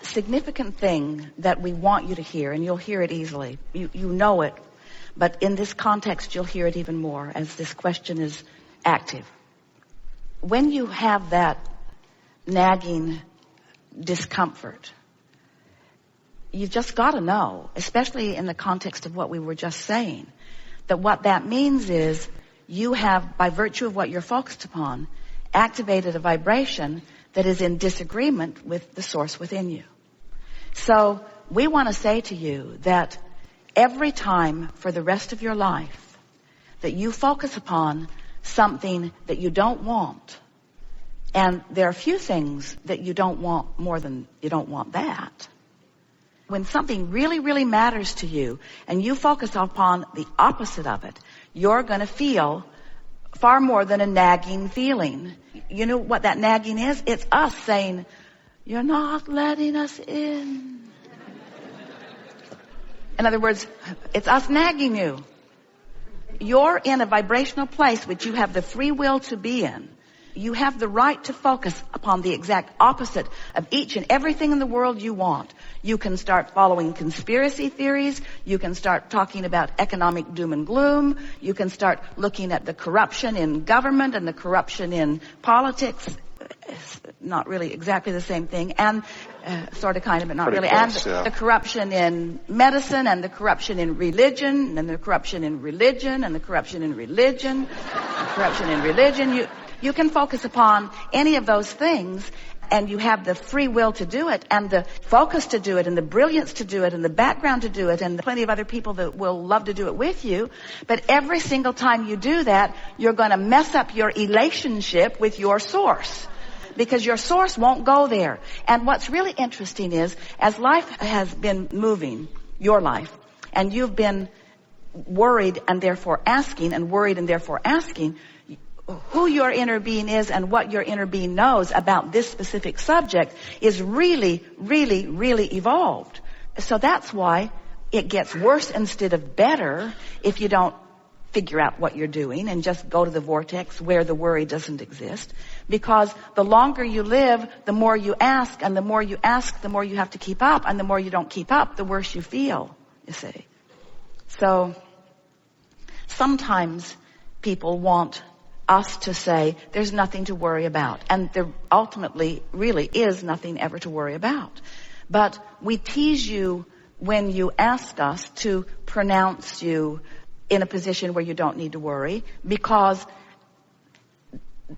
significant thing that we want you to hear, and you'll hear it easily. You know it, but in this context, you'll hear it even more as this question is active. When you have that nagging discomfort, you've just got to know, especially in the context of what we were just saying, that what that means is you have, by virtue of what you're focused upon, activated a vibration that is in disagreement with the source within you. So we want to say to you that every time for the rest of your life that you focus upon something that you don't want, and there are a few things that you don't want more than you don't want that. When something really, really matters to you and you focus upon the opposite of it, you're going to feel far more than a nagging feeling. You know what that nagging is? It's us saying, you're not letting us in. In other words, it's us nagging you. You're in a vibrational place which you have the free will to be in. You have the right to focus upon the exact opposite of each and everything in the world you want. You can start following conspiracy theories. You can start talking about economic doom and gloom. You can start looking at the corruption in government and the corruption in politics. It's not really exactly the same thing. And sort of, kind of, but not Pretty really. close, And yeah. the corruption in medicine and the corruption in religion and the corruption in religion and the corruption in religion, the corruption in religion. You can focus upon any of those things, and you have the free will to do it, and the focus to do it, and the brilliance to do it, and the background to do it, and plenty of other people that will love to do it with you. But every single time you do that, you're going to mess up your relationship with your source, because your source won't go there. And what's really interesting is, as life has been moving, your life, and you've been worried and therefore asking, and worried and therefore asking, who your inner being is and what your inner being knows about this specific subject is really, really, really evolved. So that's why it gets worse instead of better if you don't figure out what you're doing and just go to the vortex where the worry doesn't exist. Because the longer you live, the more you ask, and the more you ask, the more you have to keep up, and the more you don't keep up, the worse you feel, you see. So sometimes people want us to say there's nothing to worry about, and there ultimately really is nothing ever to worry about. But we tease you when you ask us to pronounce you in a position where you don't need to worry, because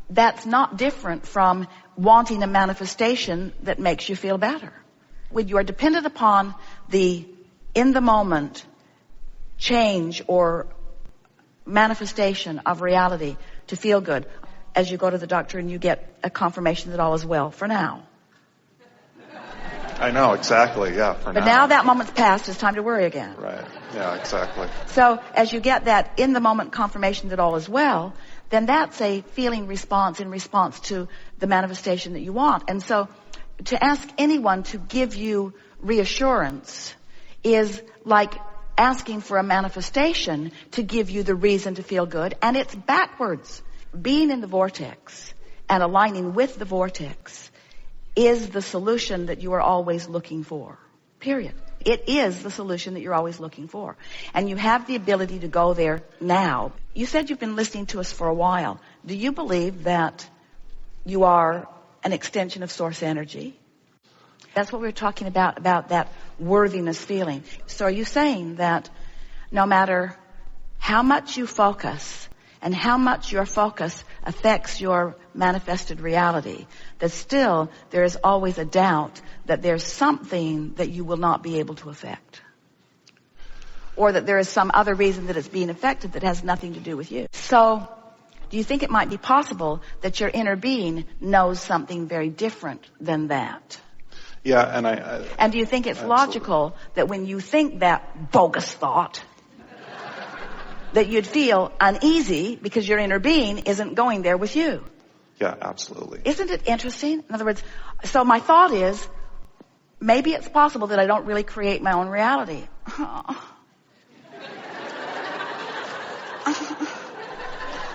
that's not different from wanting a manifestation that makes you feel better. When you are dependent upon the in the moment change or manifestation of reality to feel good, as you go to the doctor and you get a confirmation that all is well for now. I know, exactly, yeah, for now. But now that moment's passed, it's time to worry again. Right, yeah, exactly. So as you get that in the moment confirmation that all is well, then that's a feeling response in response to the manifestation that you want. And so to ask anyone to give you reassurance is like asking for a manifestation to give you the reason to feel good, and it's backwards. Being in the vortex and aligning with the vortex is the solution that you are always looking for. Period. It is the solution that you're always looking for. And you have the ability to go there now. You said you've been listening to us for a while. Do you believe that you are an extension of source energy? That's what we were talking about that worthiness feeling. So are you saying that no matter how much you focus and how much your focus affects your manifested reality, that still there is always a doubt that there's something that you will not be able to affect? Or that there is some other reason that it's being affected that has nothing to do with you? So do you think it might be possible that your inner being knows something very different than that? Yeah, and do you think it's absolutely logical that when you think that bogus thought, that you'd feel uneasy because your inner being isn't going there with you? Yeah, absolutely. Isn't it interesting? In other words, so my thought is, maybe it's possible that I don't really create my own reality.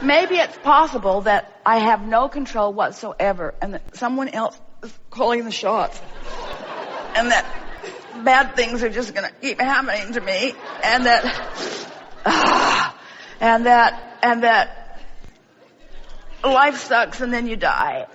Maybe it's possible that I have no control whatsoever and that someone else is calling the shots. and that bad things are just going to keep happening to me, and that life sucks and then you die.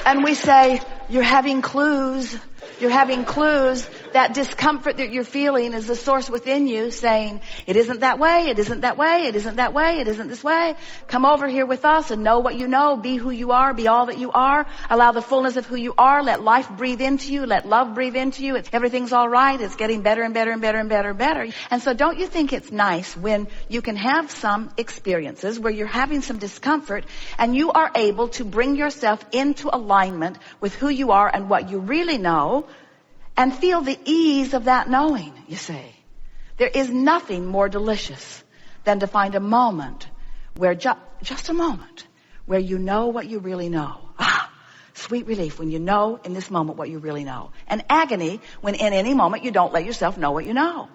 And we say, you're having clues. You're having clues. That discomfort that you're feeling is the source within you saying, it isn't that way, it isn't that way, it isn't that way, it isn't this way. Come over here with us and know what you know. Be who you are, be all that you are. Allow the fullness of who you are. Let life breathe into you. Let love breathe into you. Everything's all right. It's getting better and better and better and better and better. And so don't you think it's nice when you can have some experiences where you're having some discomfort and you are able to bring yourself into alignment with who you are and what you really know, and feel the ease of that knowing, you see. There is nothing more delicious than to find a moment where, just a moment, where you know what you really know. Sweet relief when you know in this moment what you really know. And agony when in any moment you don't let yourself know what you know.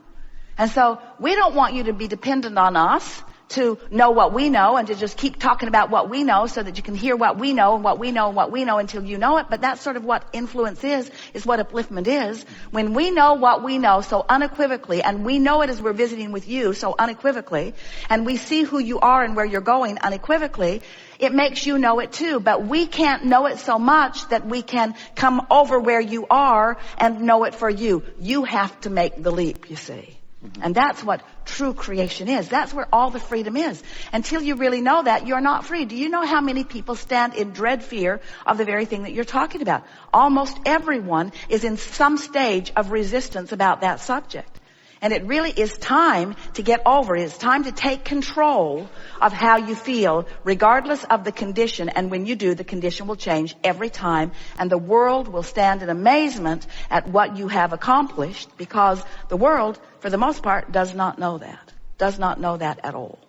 And so we don't want you to be dependent on us to know what we know and to just keep talking about what we know so that you can hear what we know and what we know and what we know until you know it. But that's sort of what influence is what upliftment is. When we know what we know so unequivocally, and we know it as we're visiting with you so unequivocally, and we see who you are and where you're going unequivocally, it makes you know it too. But we can't know it so much that we can come over where you are and know it for you. You have to make the leap, you see. And that's what true creation is. That's where all the freedom is. Until you really know that, you're not free. Do you know how many people stand in dread fear of the very thing that you're talking about? Almost everyone is in some stage of resistance about that subject. And it really is time to get over it. It's time to take control of how you feel, regardless of the condition. And when you do, the condition will change every time. And the world will stand in amazement at what you have accomplished, because the world, for the most part, does not know that. Does not know that at all.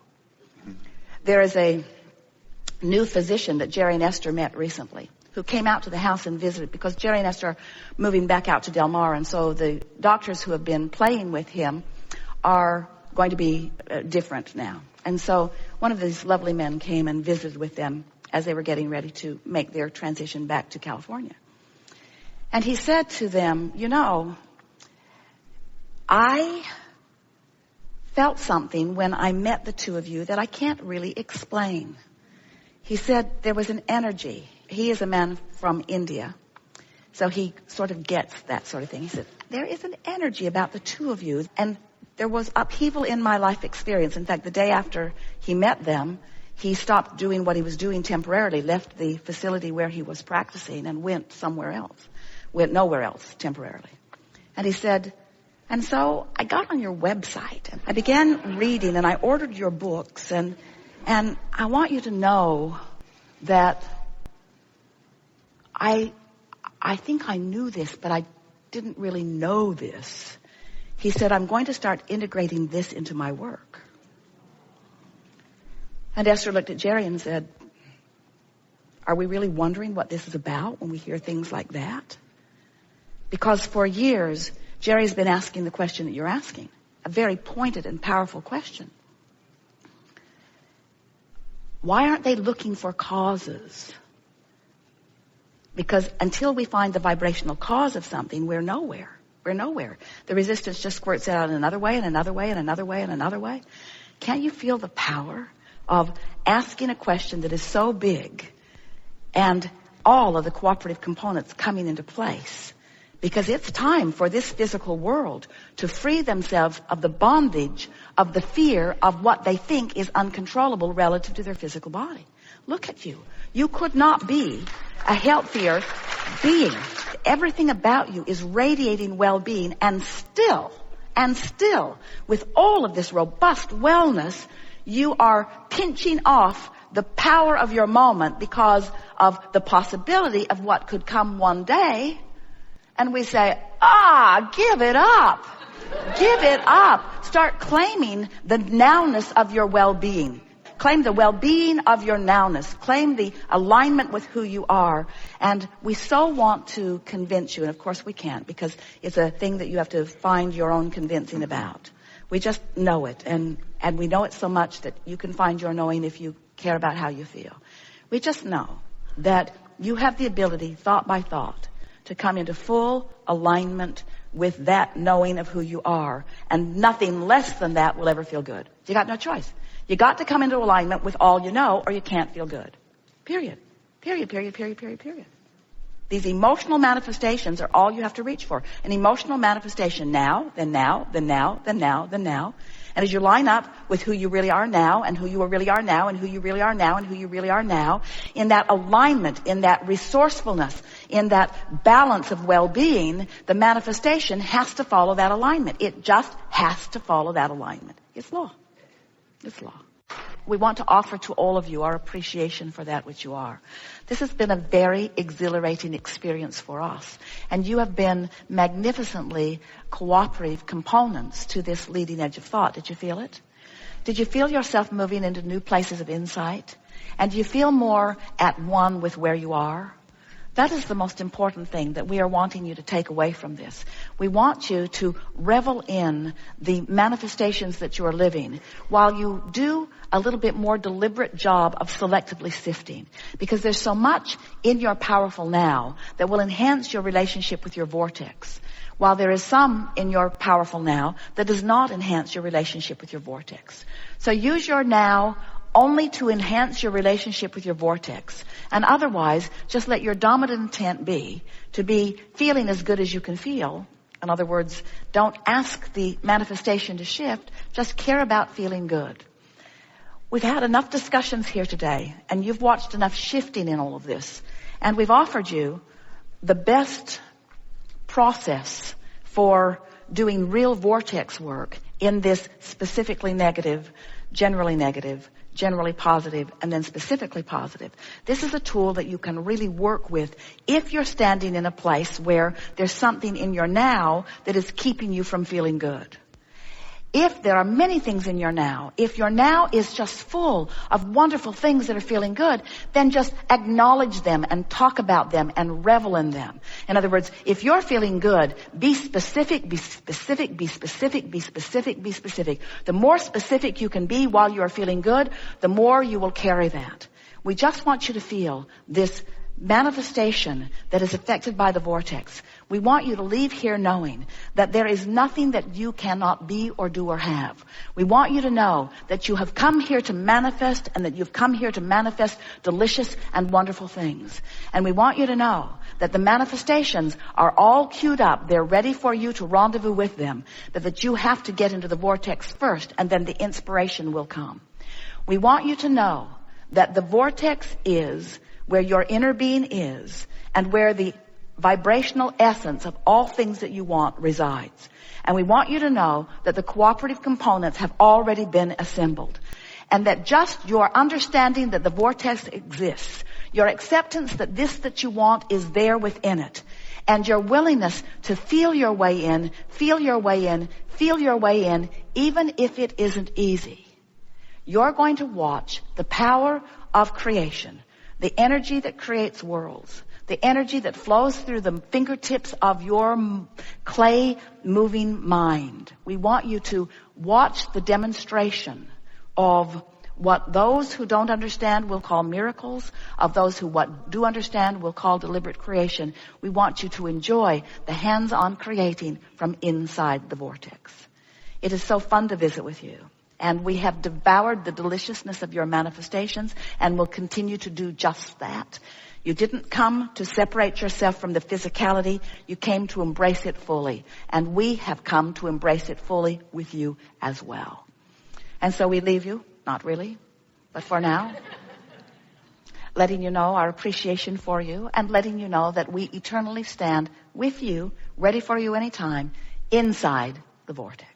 There is a new physician that Jerry and Esther met recently, who came out to the house and visited, because Jerry and Esther are moving back out to Del Mar, and so the doctors who have been playing with him are going to be different now. And so one of these lovely men came and visited with them as they were getting ready to make their transition back to California. And he said to them, you know, I felt something when I met the two of you that I can't really explain. He said there was an energy. He is a man from India, so he sort of gets that sort of thing. He said, there is an energy about the two of you, and there was upheaval in my life experience. In fact, the day after he met them, he stopped doing what he was doing temporarily, left the facility where he was practicing and went somewhere else, went nowhere else temporarily. And he said, and so I got on your website, and I began reading, and I ordered your books, and I want you to know that I think I knew this, but I didn't really know this. He said, I'm going to start integrating this into my work. And Esther looked at Jerry and said, are we really wondering what this is about when we hear things like that? Because for years, Jerry's been asking the question that you're asking, a very pointed and powerful question. Why aren't they looking for causes? Because until we find the vibrational cause of something, we're nowhere. We're nowhere. The resistance just squirts out in another way and another way and another way and another way. Can't you feel the power of asking a question that is so big and all of the cooperative components coming into place? Because it's time for this physical world to free themselves of the bondage, of the fear of what they think is uncontrollable relative to their physical body. Look at you. You could not be a healthier being. Everything about you is radiating well-being, and still, with all of this robust wellness, you are pinching off the power of your moment because of the possibility of what could come one day. And we say, give it up. Give it up. Start claiming the nowness of your well-being. Claim the well-being of your nowness. Claim the alignment with who you are. And we so want to convince you, and of course we can't, because it's a thing that you have to find your own convincing about. We just know it, and we know it so much that you can find your knowing if you care about how you feel. We just know that you have the ability, thought by thought, to come into full alignment with that knowing of who you are. And nothing less than that will ever feel good. You got no choice. You got to come into alignment with all you know, or you can't feel good. Period. Period, period, period, period, period. These emotional manifestations are all you have to reach for. An emotional manifestation now, then now, then now, then now, then now. And as you line up with who you really are now, and who you really are now, and who you really are now, and who you really are now, in that alignment, in that resourcefulness, in that balance of well-being, the manifestation has to follow that alignment. It just has to follow that alignment. It's law. It's law. We want to offer to all of you our appreciation for that which you are. This has been a very exhilarating experience for us. And you have been magnificently cooperative components to this leading edge of thought. Did you feel it? Did you feel yourself moving into new places of insight? And do you feel more at one with where you are? That is the most important thing that we are wanting you to take away from this. We want you to revel in the manifestations that you are living while you do a little bit more deliberate job of selectively sifting. Because there's so much in your powerful now that will enhance your relationship with your vortex, while there is some in your powerful now that does not enhance your relationship with your vortex. So use your now only to enhance your relationship with your vortex. And otherwise, just let your dominant intent be to be feeling as good as you can feel. In other words, don't ask the manifestation to shift. Just care about feeling good. We've had enough discussions here today, and you've watched enough shifting in all of this. And we've offered you the best process for doing real vortex work in this specifically negative, generally positive, and then specifically positive. This is a tool that you can really work with if you're standing in a place where there's something in your now that is keeping you from feeling good. If there are many things in your now, if your now is just full of wonderful things that are feeling good, then just acknowledge them and talk about them and revel in them. In other words, if you're feeling good, be specific, be specific, be specific, be specific, be specific. The more specific you can be while you are feeling good, the more you will carry that. We just want you to feel this manifestation that is affected by the vortex. We want you to leave here knowing that there is nothing that you cannot be or do or have. We want you to know that you have come here to manifest, and that you've come here to manifest delicious and wonderful things. And we want you to know that the manifestations are all queued up. They're ready for you to rendezvous with them, but that you have to get into the vortex first, and then the inspiration will come. We want you to know that the vortex is where your inner being is, and where the vibrational essence of all things that you want resides. And we want you to know that the cooperative components have already been assembled, and that just your understanding that the vortex exists, your acceptance that this that you want is there within it, and your willingness to feel your way in, feel your way in, feel your way in, even if it isn't easy. You're going to watch the power of creation, the energy that creates worlds, the energy that flows through the fingertips of your clay moving mind. We want you to watch the demonstration of what those who don't understand will call miracles, of those who do understand will call deliberate creation. We want you to enjoy the hands-on creating from inside the vortex. It is so fun to visit with you. And we have devoured the deliciousness of your manifestations, and will continue to do just that. You didn't come to separate yourself from the physicality. You came to embrace it fully. And we have come to embrace it fully with you as well. And so we leave you, not really, but for now, letting you know our appreciation for you, and letting you know that we eternally stand with you, ready for you anytime, inside the vortex.